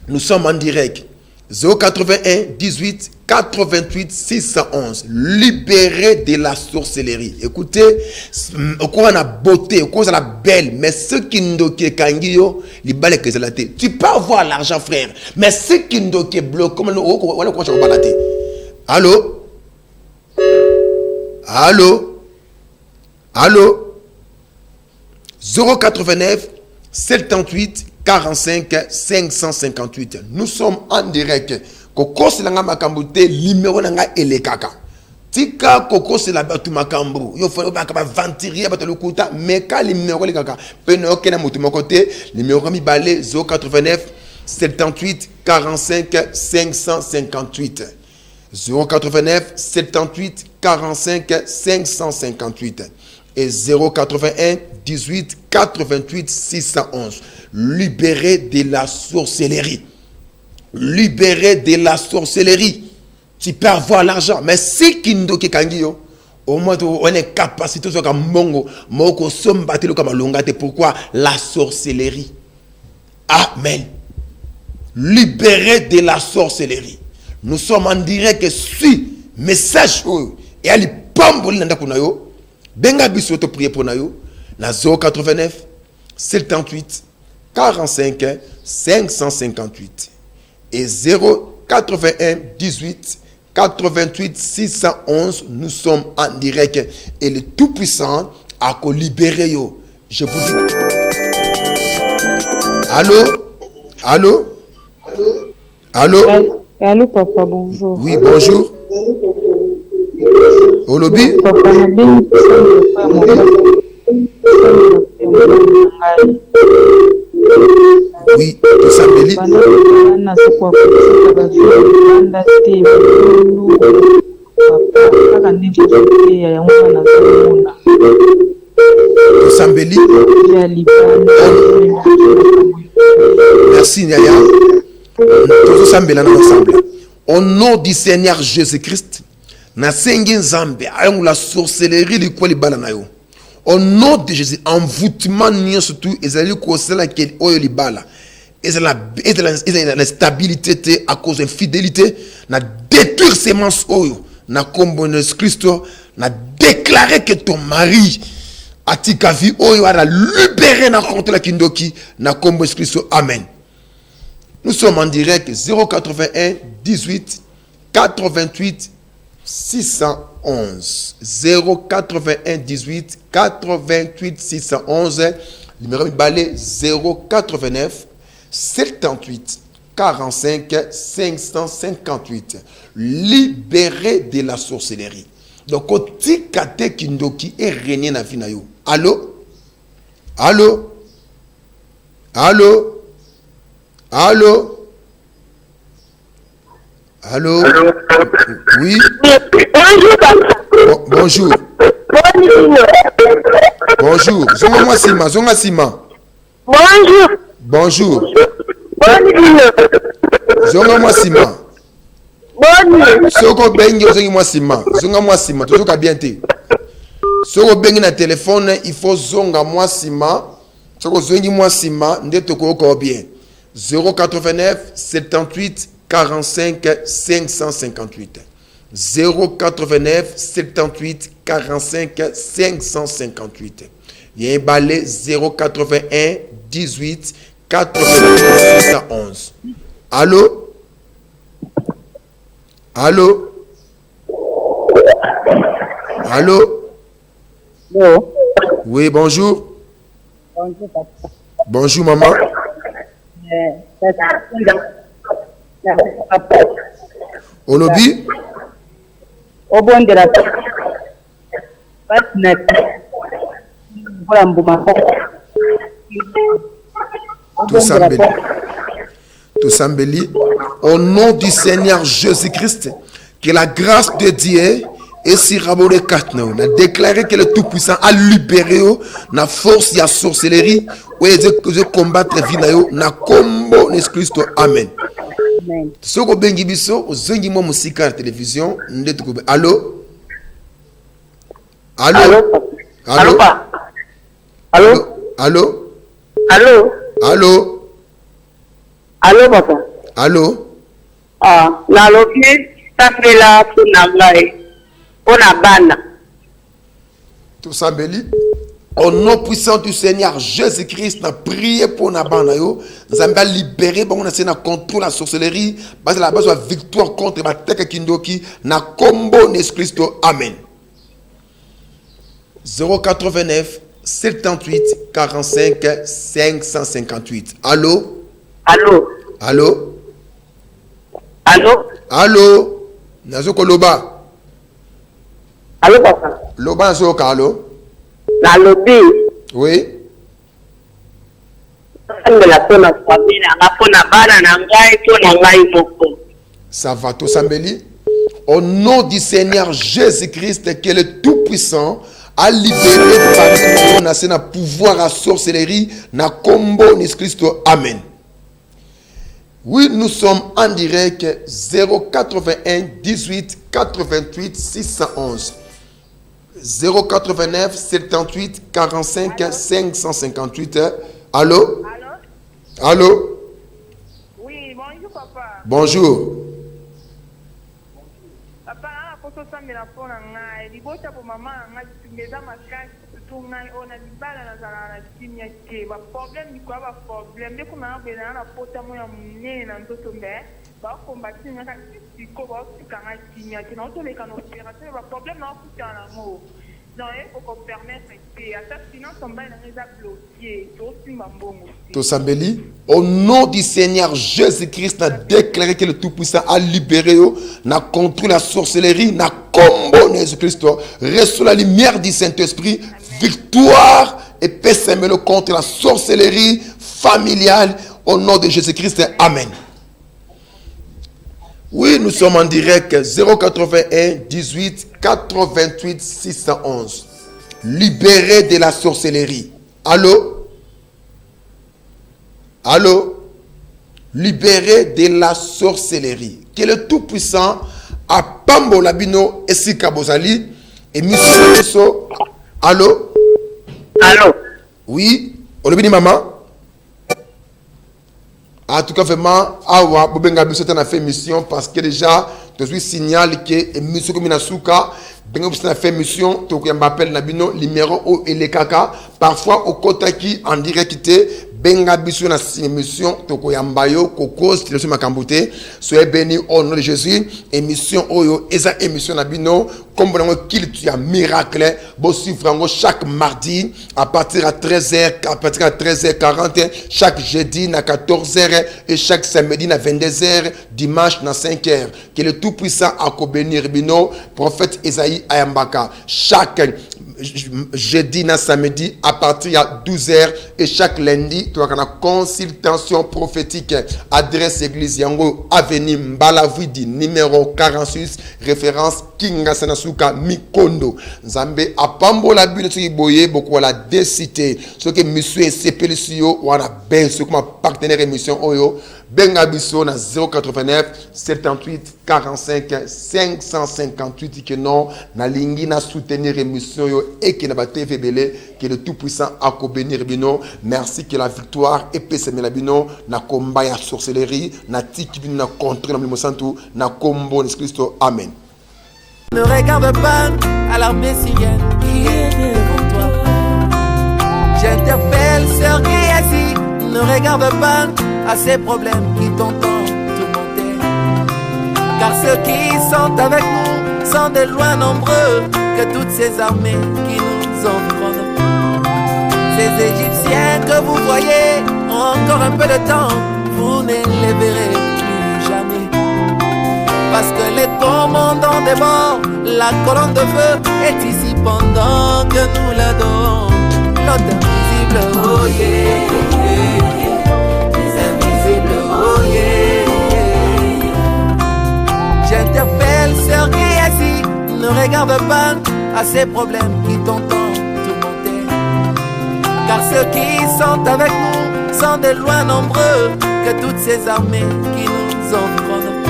B: Nous sommes en direct 081 18 88 611. Libéré de la sorcellerie. Écoutez, au cours de la beauté, au cours de la belle, mais ce qui nous kangio, libale que c'est. Tu peux avoir l'argent, frère, mais ce qui nous bloque, comme on a allô? Allô? Allô? 089 78 45 558. Nous sommes en direct. Koko c'est la makamboute numéro nanga elekaka. Tika koko c'est la batu makambo. Yo faut ba ventirier ba le kuta mais ka numéro elekaka. Peno okena motu côté numéro mi balé 089 78 45 558. 089 78 45 558 et 081 18 88 611. Libéré de la sorcellerie. Libéré de la sorcellerie. Tu peux avoir l'argent, mais si kindo ki kangio, au moins on est capacité de mongo, moko sombate le kamalongate. Pourquoi la sorcellerie? Amen. Libéré de la sorcellerie. Nous sommes en direct sur message et ali pamboli nanda kunayo. Benga biso to prier pour nayo. Na 089 78 45 558 et 081 18 88 611. Nous sommes en direct et le Tout-Puissant a libéré yo. Je vous dis. Allô? Allô? Allô?
C: Allô papa, bonjour.
B: Oui, bonjour. Olobi?
C: Papa,
B: oui, tout ça, Béli. Tout ça, Béli. Merci, Nyaya. Tout ça, Béli, ensemble. Au nom du Seigneur Jésus-Christ, na sengi nzambe ayong la sorcellerie li kwa li bala na yo. Au nom de Jésus, envoûtement nyo surtout ezali ko sala ke oyo li bala. Ezala la stabilité à cause de fidélité na détruire semence oyo na kombo de Christo na déclarer que ton mari atika vie oyo ala libéré na contre la kindoki na kombo de Christo. Amen. Nous sommes en direct 081 18 88 611 081 18 88 611 numéro balai 089 78 45 558. Libéré de la sorcellerie. Donc au tikate kindoki est régné na vie na yo. Allô? Allô? Allô? Allô? Allô? Oui?
D: Bonjour, papa.
B: Bonjour. Bonjour. Zonga Sima, Zonga Sima.
D: Bonjour.
B: Bonjour.
D: Bonjour.
B: Zonga Sima.
D: Bonjour.
B: Soko bengi Zonga Sima. Zonga Sima, toujours bien te. Soko bengi na téléphone, il faut Zonga Sima. Soko Zonga Sima, ndete ko bien. 089 78 45 558. 089 78 45 558. Il y a un balai 081 18 88 611. Allô? Allô? Allô?
C: Allô?
B: Oui, bonjour.
C: Bonjour, papa.
B: Bonjour, maman. Olobi?
C: Obondera Patna.
B: Toussambeli. Au nom du Seigneur Jésus-Christ, que la grâce de Dieu et si Rabore Katna a déclaré que le Tout-Puissant a libéré la force et la sorcellerie où ils combattre vinayo na combo Christ. Amen. Soko bengi biso ozongi mo musika télévision ndetu ko. Allô? Allô?
D: Allô?
B: Allô? Allô?
D: Allô?
B: Allô?
D: Allô, papa?
B: Allô?
D: Ah, na lobi ta fela kuna ngai. Ona bana.
B: Tout ça beli. Au nom puissant du Seigneur Jésus-Christ, on a prié pour nos banayo. Nous avons libéré, on a contre la sorcellerie, parce que la base de la victoire contre la tête kindoki, na combo nes Christo. Amen. 089 78 45 558. Allô?
D: Allô?
B: Allô?
D: Allô?
B: Allô? Nazoko Loba.
D: Allô, papa?
B: Loba Nazoka, allô?
D: Na lobi.
B: Oui. Ça va, tout Sambeli. Au nom du Seigneur Jésus-Christ, qui est le Tout-Puissant, a libéré par nous, on a pouvoir à sorcellerie, na combo ni Christo. Amen. Oui, nous sommes en direct 081 18 88 611. 089 78 45 558. Allô? Allô?
E: Oui, bonjour papa.
B: Bonjour.
E: Papa, on a photo ça mais la phone ngai. Libota pour maman ngai tumeza makasi tout ngai ona libala na zala na kimia ke. Ba problème ni quoi ba problème. Dès qu'on a bena na photo mo ya munene na ndoto mbe. Ba combattre ngaka siko ba tukanga kimia ke na to le kana opération ba problème na futa na mo. Non, il faut qu'on permette que à ta finance on va les bloquer.
B: Tosambeli, au nom du Seigneur Jésus-Christ, a déclaré que le Tout-Puissant a libéré, n'a contre la sorcellerie, n'a combo Jésus-Christ, reçoit la lumière du Saint-Esprit, victoire et paix contre la sorcellerie familiale, au nom de Jésus-Christ. Amen. Oui, nous sommes en direct 081 18 88 611. Libéré de la sorcellerie. Allô? Allô? Libéré de la sorcellerie. Que le Tout-Puissant a Pambo Labino et Sikabozali et Monsieur. Allô?
D: Allô?
B: Oui? Olobini maman? En tout cas, vraiment, awa bobenga biso tana fait mission parce que déjà, je suis signal que monsieur comme Nasuka, benga biso tana fait mission, to ko m'appelle nabino numéro o ele kaka, parfois au kotaki en direct benga biso na mission, to ko yambayo ko cause de makambote, soyez bénis au nom de Jésus, émission oyo eza émission nabino comme qu'il y a miracle, bon suivre chaque mardi à partir à 13h, à partir à 13h40, chaque jeudi à 14h et chaque samedi à 22h, dimanche à 5h. Que le Tout-Puissant a bénir bino, prophète Esaïe Ayambaka. Chaque jeudi na samedi à partir à 12h et chaque lundi tu as une consultation prophétique. Adresse église Yango avenue Mbalavidi numéro 46 référence Kinga Sanasuka Mikondo Nzambe apambola bino boye beaucoup la décité ce que monsieur Sepelisio ou a ben ce comme partenaire émission oyo benga biso na 089 78 45 558 que non na lingi na soutenir émission yo et que na ba TV belé que le Tout-Puissant a ko bénir bino. Merci que la victoire et paix la bino na combat ya sorcellerie na tiki bino na contre na mo santu na combo de Christo. Amen.
A: Ne regarde pas à l'armée syrienne qui est devant toi. J'interpelle sœur qui est assis. Ne regarde pas à ces problèmes qui t'entendent tourmenter. Car ceux qui sont avec nous sont de loin nombreux que toutes ces armées qui nous environnent. Ces Égyptiens que vous voyez ont encore un peu de temps, vous ne les verrez plus jamais. Parce que les commandants des morts, la colonne de feu est ici pendant que nous l'adorons. L'autre invisible, oh yeah. J'interpelle sœur qui est assis. Ne regarde pas à ces problèmes qui t'entendent tourmenter. Car ceux qui sont avec nous sont de loin nombreux que toutes ces armées qui nous environnent.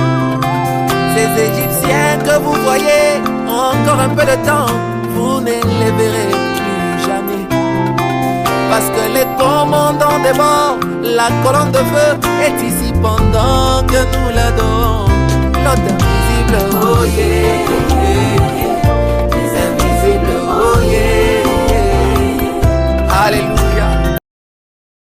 A: Ces Égyptiens que vous voyez ont encore un peu de temps, vous ne les verrez plus jamais. Parce que les commandants des morts, la colonne de feu est ici pendant que nous l'adorons. L'autre invisible, oh yeah.